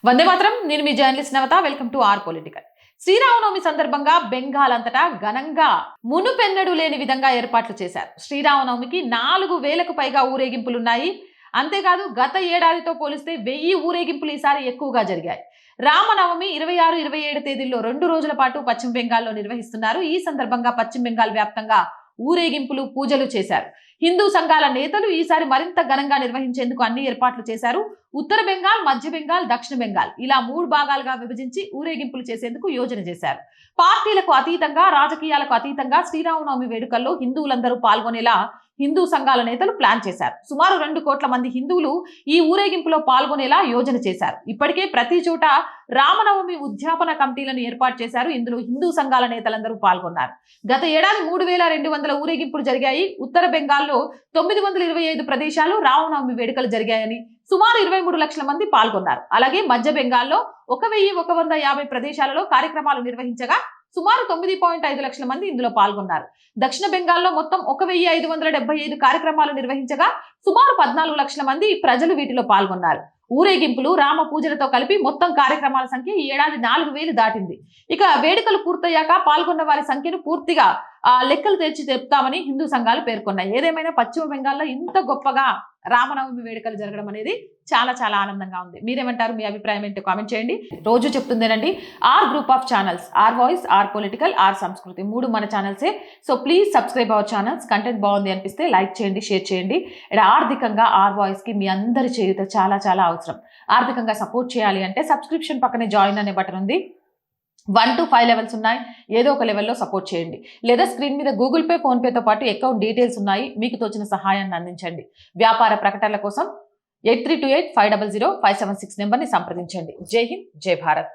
వందే మాత్రం. నేను మీ journalist Navata. Welcome to R political. Sri Rama Navami సందర్భంగా బెంగాల్ అంతటా ఘనంగా మునుపెన్నడూ లేని విధంగా ఏర్పాట్లు చేశారు. శ్రీరామనవమికి 4000కు పైగా ఊరేగింపులున్నాయి. అంతేకాదు గత ఏడాదితో పోలిస్తే 1000 ఊరేగింపులు ఈసారి ఎక్కువగా జరిగాయి. రామనవమి 26, 27 తేదీల్లో 2 రోజుల పాటు పశ్చిమ బెంగాల్లో నిర్వహిస్తున్నారు. ఈ సందర్భంగా పశ్చిమ బెంగాల్ వ్యాప్తంగా ఊరేగింపులు, పూజలు చేశారు. హిందూ సంఘాల నేతలు ఈసారి మరింత ఘనంగా నిర్వహించేందుకు అన్ని ఏర్పాట్లు చేశారు. ఉత్తర బెంగాల్, మధ్య బెంగాల్, దక్షిణ బెంగాల్ ఇలా 3 భాగాలుగా విభజించి ఊరేగింపులు చేసేందుకు యోజన చేశారు. పార్టీలకు అతీతంగా, రాజకీయాలకు అతీతంగా శ్రీరామనవమి వేడుకల్లో హిందువులందరూ పాల్గొనేలా హిందూ సంఘాల నేతలు ప్లాన్ చేశారు. సుమారు 2 కోట్ల మంది హిందువులు ఈ ఊరేగింపులో పాల్గొనేలా యోజన చేశారు. ఇప్పటికే ప్రతి చోట రామనవమి ఉద్యాపన కమిటీలను ఏర్పాటు చేశారు. ఇందులో హిందూ సంఘాల నేతలందరూ పాల్గొన్నారు. గత ఏడాది 3200 ఊరేగింపులు జరిగాయి. ఉత్తర బెంగాల్లో 925 ప్రదేశాలు రామనవమి వేడుకలు జరిగాయని సుమారు 23 లక్షల మంది పాల్గొన్నారు. అలాగే మధ్య బెంగాల్లో 1150 ప్రదేశాలలో కార్యక్రమాలు నిర్వహించగా సుమారు 9.5 లక్షల మంది ఇందులో పాల్గొన్నారు. దక్షిణ బెంగాల్లో మొత్తం 1575 కార్యక్రమాలు నిర్వహించగా సుమారు 14 లక్షల మంది ప్రజలు వీటిలో పాల్గొన్నారు. ఊరేగింపులు, రామ పూజలతో కలిపి మొత్తం కార్యక్రమాల సంఖ్య ఈ ఏడాది 4000 దాటింది. ఇక వేడుకలు పూర్తయ్యాక పాల్గొన్న వారి సంఖ్యను పూర్తిగా లెక్కలు తెచ్చి చెప్తామని హిందూ సంఘాలు పేర్కొన్నాయి. ఏదేమైనా పశ్చిమ బెంగాల్లో ఇంత గొప్పగా రామనవమి వేడుకలు జరగడం అనేది చాలా చాలా ఆనందంగా ఉంది. మీరేమంటారు? మీ అభిప్రాయం ఏంటో కామెంట్ చేయండి. రోజు చెప్తుందేనండి, R group of channels, R voice, R political, R Samskruthi 3 మన ఛానల్సే. So please subscribe our channels. Content బాగుంది అనిపిస్తే లైక్ చేయండి, షేర్ చేయండి. ఆర్థికంగా ఆర్ వాయిస్కి మీ అందరి చేయుత చాలా చాలా అవసరం. ఆర్థికంగా సపోర్ట్ చేయాలి అంటే సబ్స్క్రిప్షన్ పక్కనే జాయిన్ అనే బటన్ ఉంది. 1 to 5 లెవెల్స్ ఉన్నాయి. ఏదో ఒక లెవెల్లో సపోర్ట్ చేయండి. లేదా స్క్రీన్ మీద గూగుల్ పే, ఫోన్ పేతో పాటు అకౌంట్ డీటెయిల్స్ ఉన్నాయి. మీకు తోచిన సహాయాన్ని అందించండి. వ్యాపార ప్రకటనల కోసం 8328 500 576 నెంబర్ని సంప్రదించండి. జై హింద్, జై భారత్.